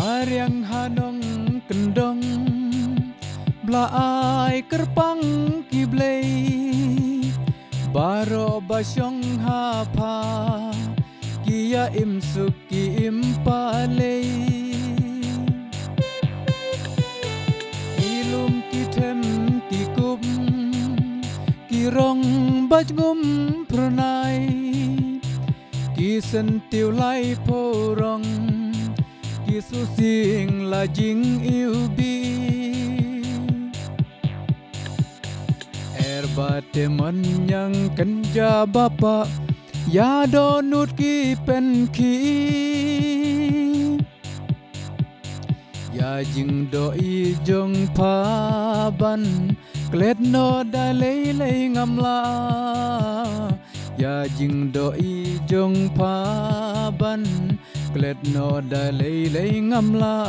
Mariang hanong kendong Blaai kerpang kiblei Baro basyong hapa Kia imsuki impalei Ilum kitem kikup Kirong bajngum pranai Kisentiu lai porong Kisusing lajing iubi Erbate manyang kenja bapa Ya donut ki pen ki Ya jing doi jong paban Klet no da lei lei ngamla Ya jing doi jong paban Klet no da lei lei ngamla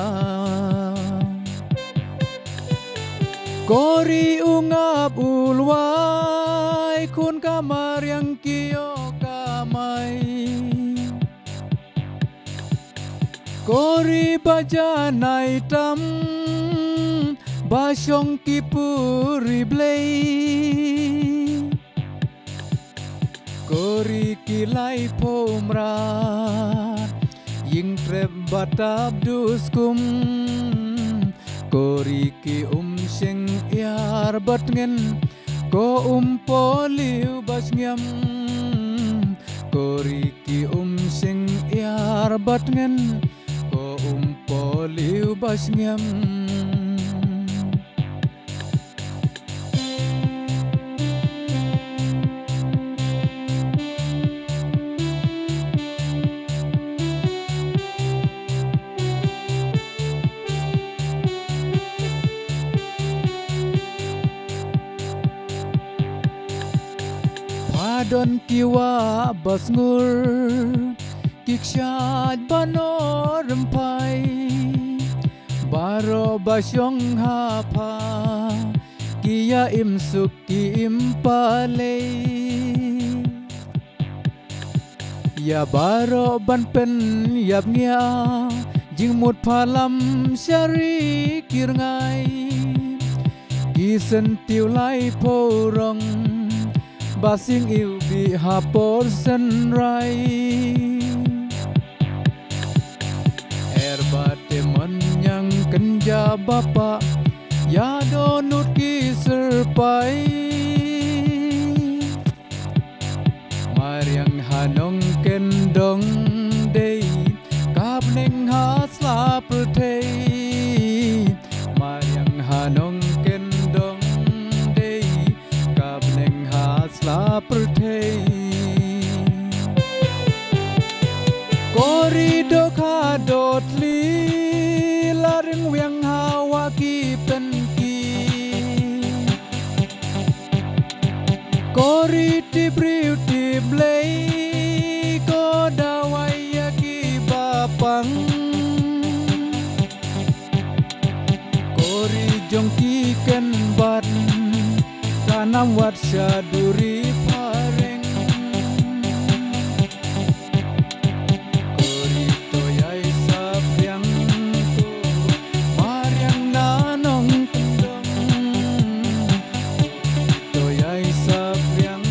Kori ungap ulwai kun kamar yang kio kamai Kori baja nai tam Basyong kipuri blei Kori kilai pomrat Ying trep batap duskum Kori ki sing yar batngen Ko poliu basnyam Kori ki sing yar batngen Ko poliu basnyam Adon kiwa basngur Kiksyad bano rempai Baro basyong hapa Kia imsuki impalei Ya baro ban pen yap ngia Jingmut palam syari kirngai Kisentiu lai porong Basing iubi hapor senrai Erbate manyang kenja bapa Ya donut ki serpai Mariang hanong kendong dei Kapneng hasla pertei Mariang hanong kendong dei Kapneng hasla pertei Korido kadot li Laring wiang hawa ki penki Kori tibriu tiblei Ko dawaya ki bapang Kori jong ki kenbat Tanam wat syaduri pareng Kori toyai sapriang tu Mariang nanong kendong Toyai sapriang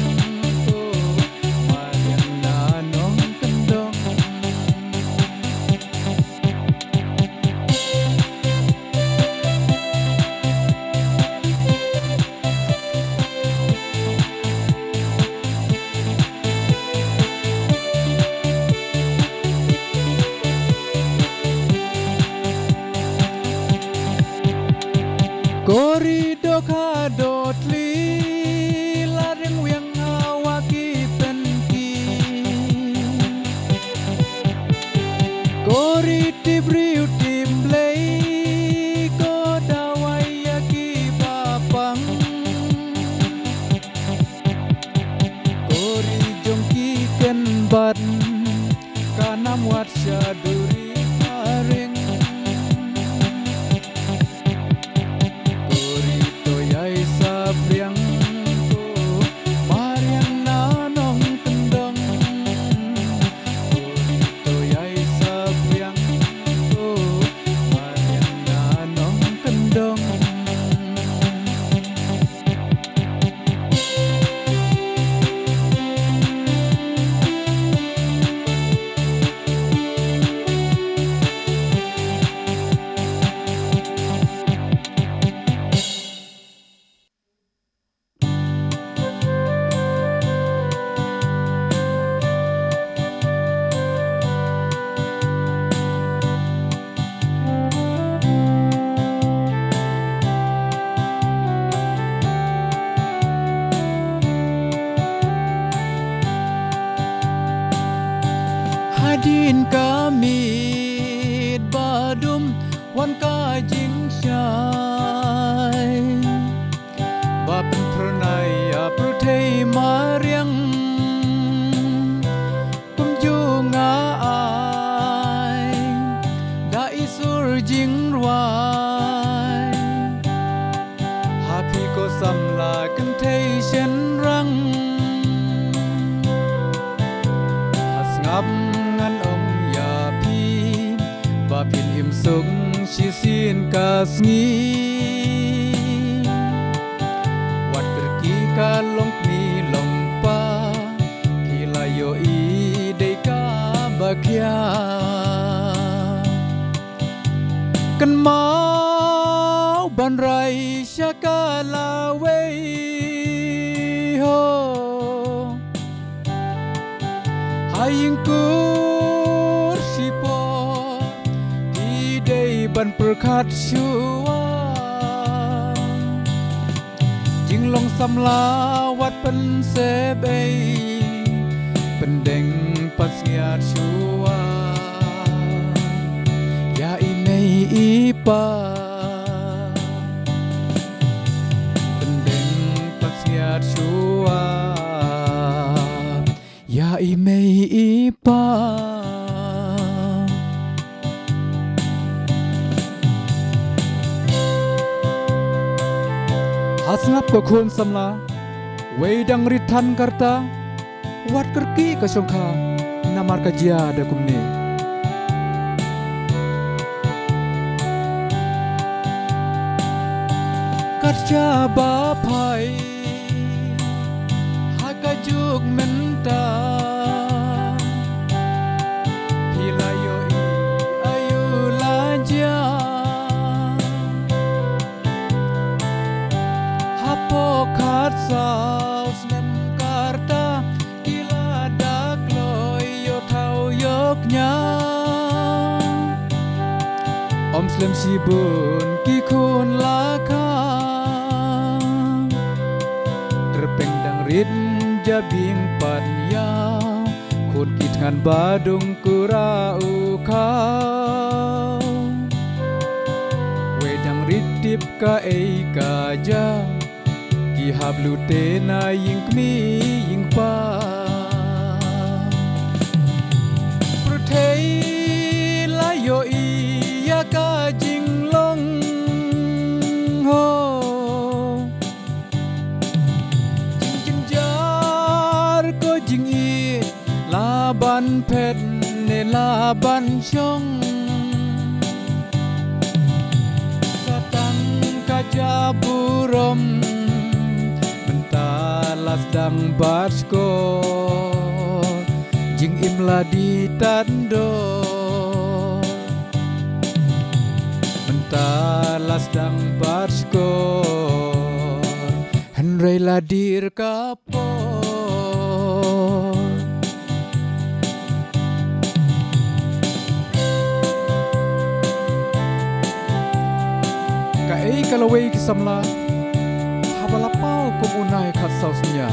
tu Mariang nanong kendong Korido kadot li Laring wiang hawa ki penki Kori tibriu timblei Ko dawaya ki bapang Kori jong ki kenbat Kanam wat syaduri pareng Kori toyai ซ้ำลากันเทเช่นรังหัสงับงันองยาพีบาพินหิมสุงชีสินกาสงีวัดกระกีกาลงนีลงป้ากีลายโยอีได้กาบาเคียกันมาบันไรชะกาลาเวโฮหายิงกูสิปอที่ได้บันประคัดชัวจึงลงสำลาวัดเป็นเสเบยเป็นเด้งปัสยาชัวยาอีเมอีปาเป็นเด้งปัสยาชัวยาอีเมอีปาหาสงับก็ควรสำลาเวดังริทันkartaวัดกระกี้ก็ชงคานามาร์กจียาเดกุมเนกัจจาบาภัยหากจุกเมนตาพิลายโยอีอายุลาจาฮัปโปขาดสาวสนัมการตากิลาดักลอยโยเท่ายกยาอมสเลมชีบุนกี่คนลาคาTerpendang rit jabing panyau Kun kitngan badung kurau kau Wedang rit tip ka ei kaja Ki hablu tena ying kmi ying pa Protei layo iya ka jing long ho Jing i laban pet ne laban chong Satang kaja burom Mentalas dang basko Jing imla di tando Mentalas dang basko Henry ladir kapo Kalau wei kisamla habala pau kum unai khat sausnya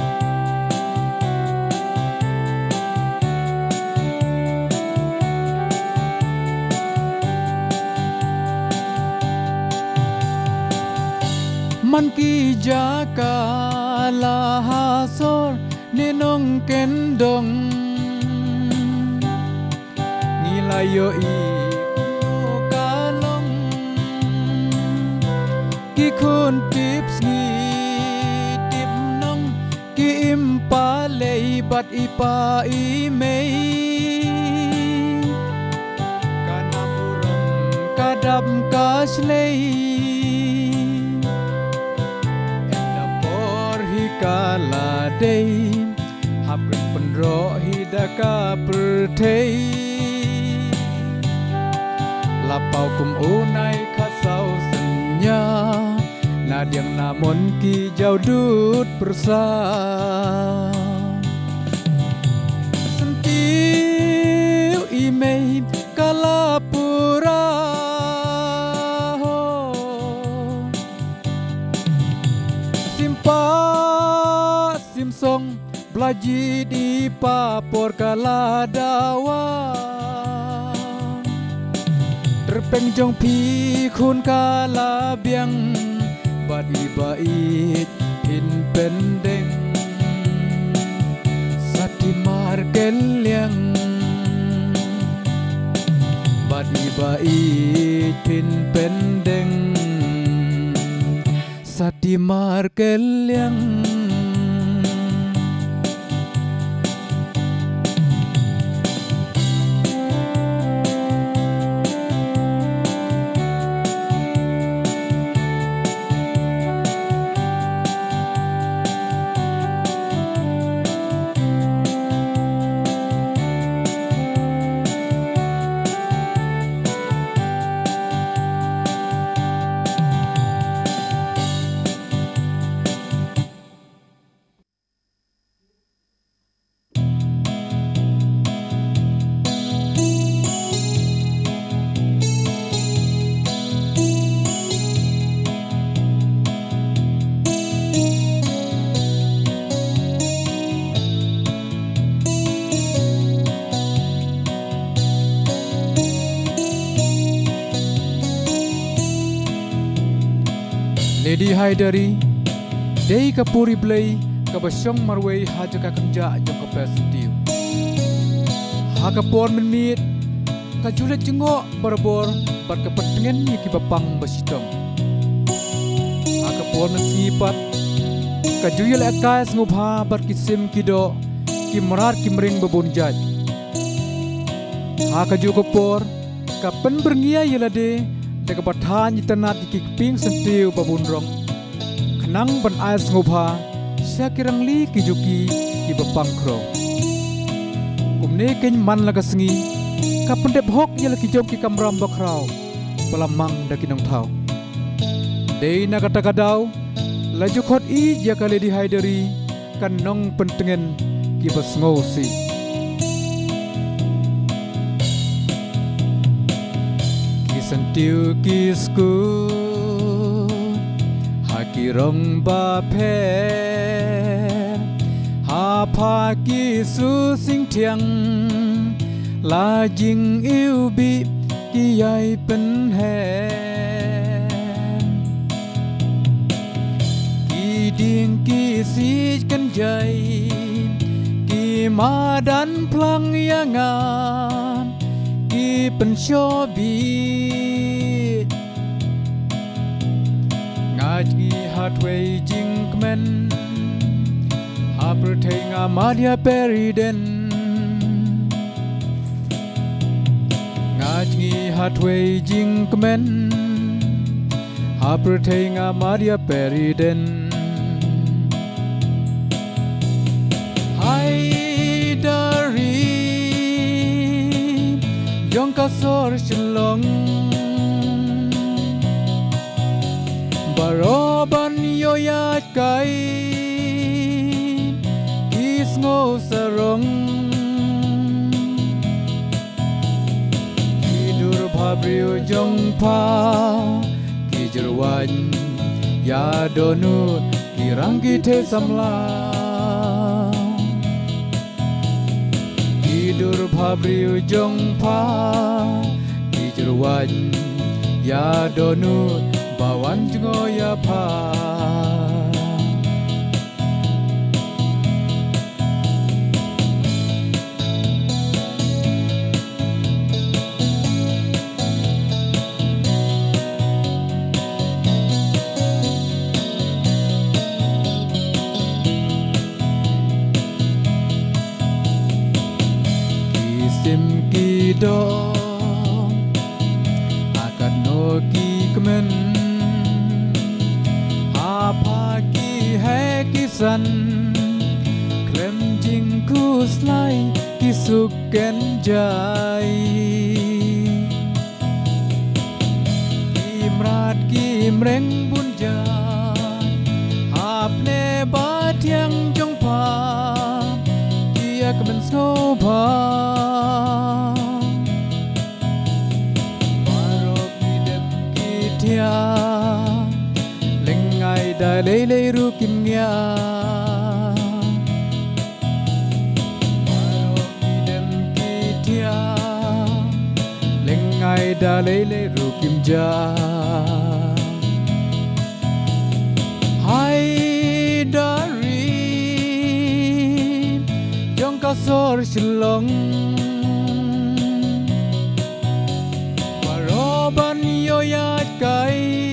man ki jaka la hasor ninong kendong nilayo i Ki kun tips ngi tip nong Ki impa lei bat ipa imei Kanamuram kadam kaslei Endapor hikala dei Habrin penro hidaka pertei Lapau kum unai khasau senya Nadiang namon ki jau dut persa Sentiu imei kalapura Simpa simsong belaji di papor kaladawa Terpeng jong pi kun kala biang Badi bait hin pendeng Sati margen liang Badi bait hin pendeng Sati markelyang Lady Haidari Dei kapuri blay kabasyong marway haja kakanja yung kapesentiu Hakapon menit kajulat jengok berbor berkepentingan ni kibapang basitong Hakapon mensipat kajuyal akas ngubha berkisim kido kimrat kimring bebunjat Hakaju kapor kapen berngia yelade Dekapatan jitanat kikping sentiu babunrong Kenang ban ais ngubha Syakirang li kijuki ki bapangkro Kumne keny man laga sengi Kapendep hok yala kijong ki kamram bakrau Pelamang dakinong tau Dei nakatakadaw Laju khot i jaka Lady Haidari Kanong pentengen ki basngosi Sentiu kisku Hakirong baper Hapa kisu sing tiang La jing yêu bi Kiyai pen hen Ki ding ki si kan jai Ki madan plang yangan Ki pen shobi Ngaji hatway jing kmen Hapertay nga madya periden Ngaji hatway jing kmen Hapertay nga madya periden Haidari Yong kasor shalong Baroban yoyat kai Kisngo sarong Kidur bhabriyo jong pa Kijurwan ya donut Kirang kite samla Kidur bhabriyo jong pa Kijurwan ya donut Bawan jungo ya pa Kisim kido Akad no ki kemen Pagi hai kisan Klem jingku slai kisuken jai Kimrat kimreng bunjan Hapne batyang jongpa Kia kemen skopa Barok idem kitian Lengai da lele rukim ngya Marok idem kitia Lengai da lele rukim ja Haidari Yong kasor shilong Baroban yoyat kai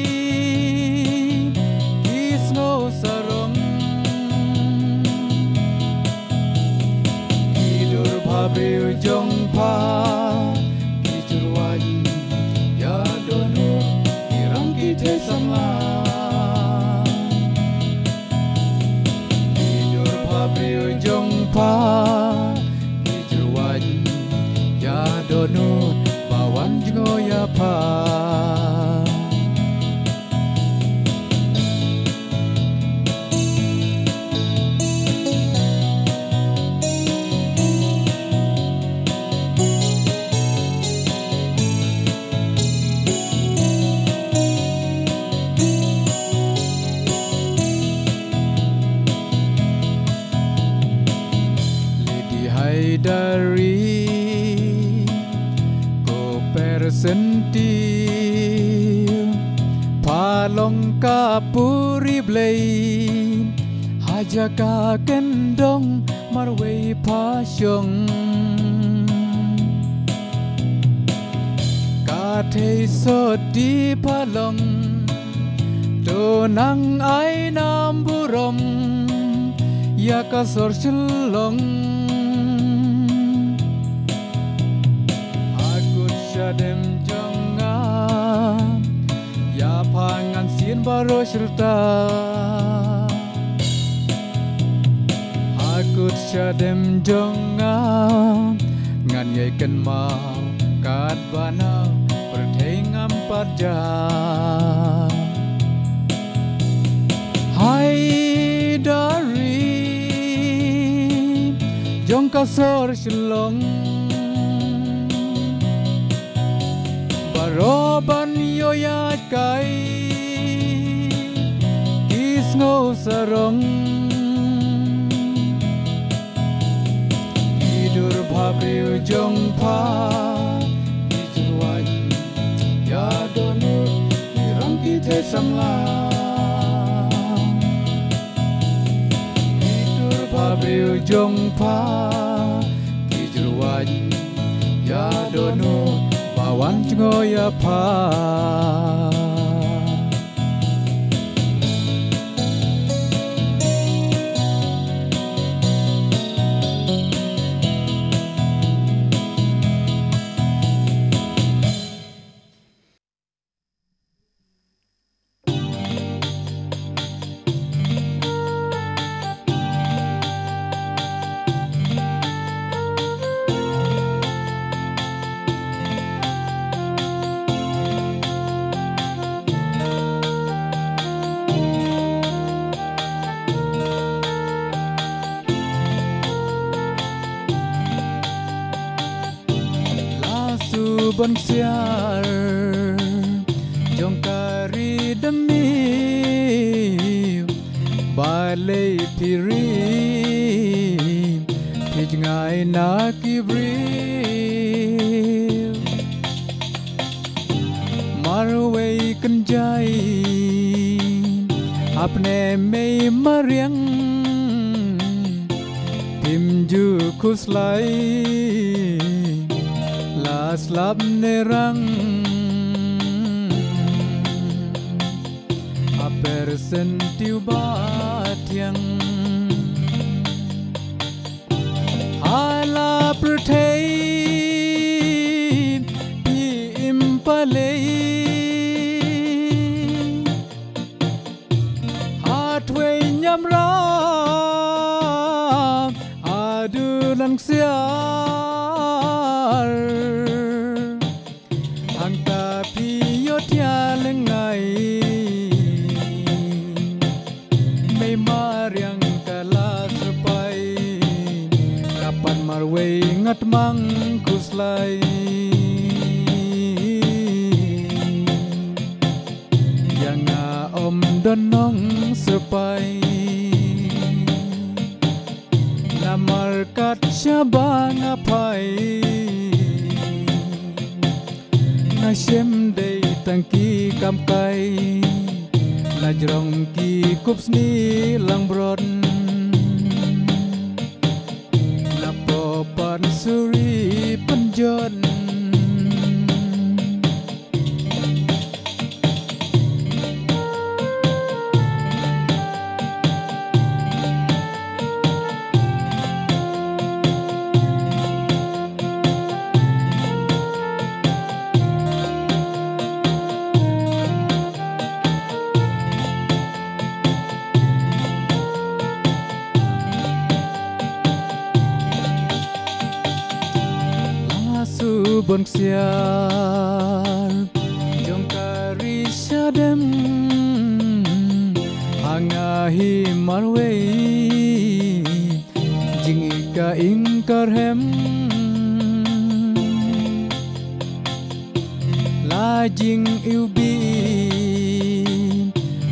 sentiu palong kapuri blei hajaka kendong marwei pasyong kathei sodi palong tonang ai nam burom yakasor chelong akut syadem jongan ya pangan sin baro serta akut syadem jongan ngan yai ken mau kat bana perthengam parja hai dari jong kasor shlong baroban yoyat kai isngo sarong hidur bhabriu jong pha ijruan ya donu irang ki the samla hidur bhabriu jong pha ijruan ya donu bawan ngoya pha bon siar jong kari demi balei piri pijngai na kibri marwei kenjai apne mei mariang timju khuslai slap nerang aper sentiu batiang hala pertei pi impalei hatwe nyamra adu lang siar lengai mei mariang kala serpai kapan marwei ngat mang kuslai yang om donong serpai namar kat syabang apai nasem dei tangki kam kai lajrong ki kups ni lang bron lapo pan suri penjon bon siar jong kari syadem hangahi marwei jingika ingkarhem lajing iubi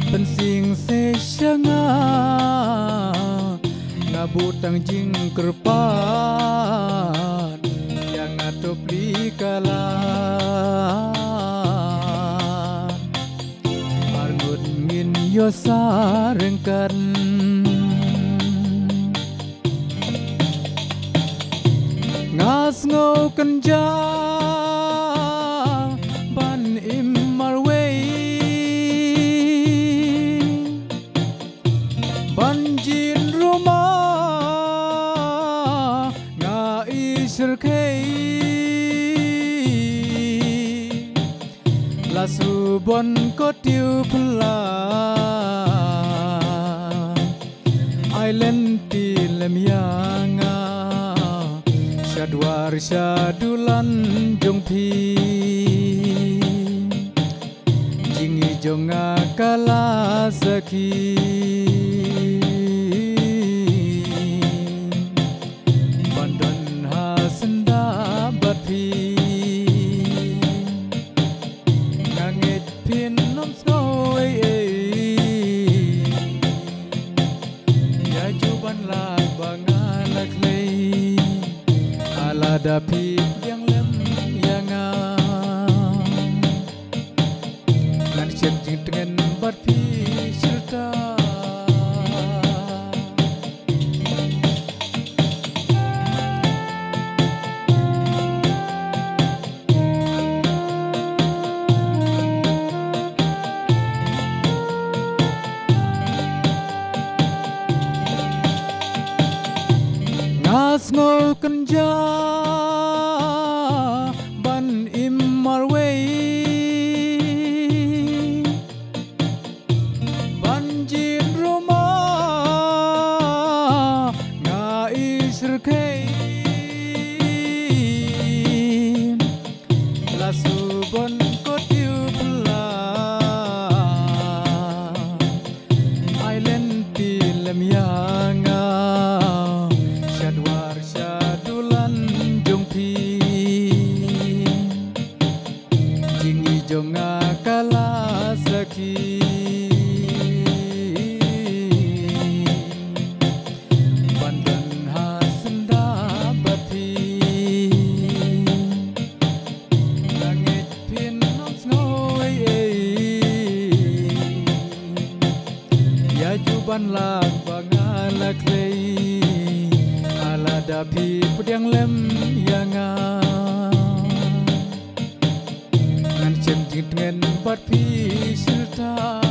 pensing se syanga ngabutang jing kerpat yang atop likala ยอสาเรื่องกันงาสงากันจาบันอิมมาเวบันจินรูมางาอิสร์เคลาสูบนก็ติวพลาไอแลนด์ที่เลมยางาชาดวาร์ชาดูลันจงพีจิงอีจงอากาลาสกีบันดอนหาสันดาบัดพีพินน้ำสกอยยาจูบันลาบางาลักเลยอาลาดาพียังเล่มยังาลันเชิญจิงเงินบัดพีชิลตาสงกันจาบันอิมมาเวบันจินรูมางาอิสร์เคลาสูบนก็ติวพลาไอแลนด์ที่เลมยางาจงอากาลาสกีบันดันหาสันดาบัดพีนางเอ็ดพินน้องสงอยยาจูบันลากบางาลักเลยอาลาดาพีปดยังเล่มยังงาเงินจิงเงินบัดพีชิลตา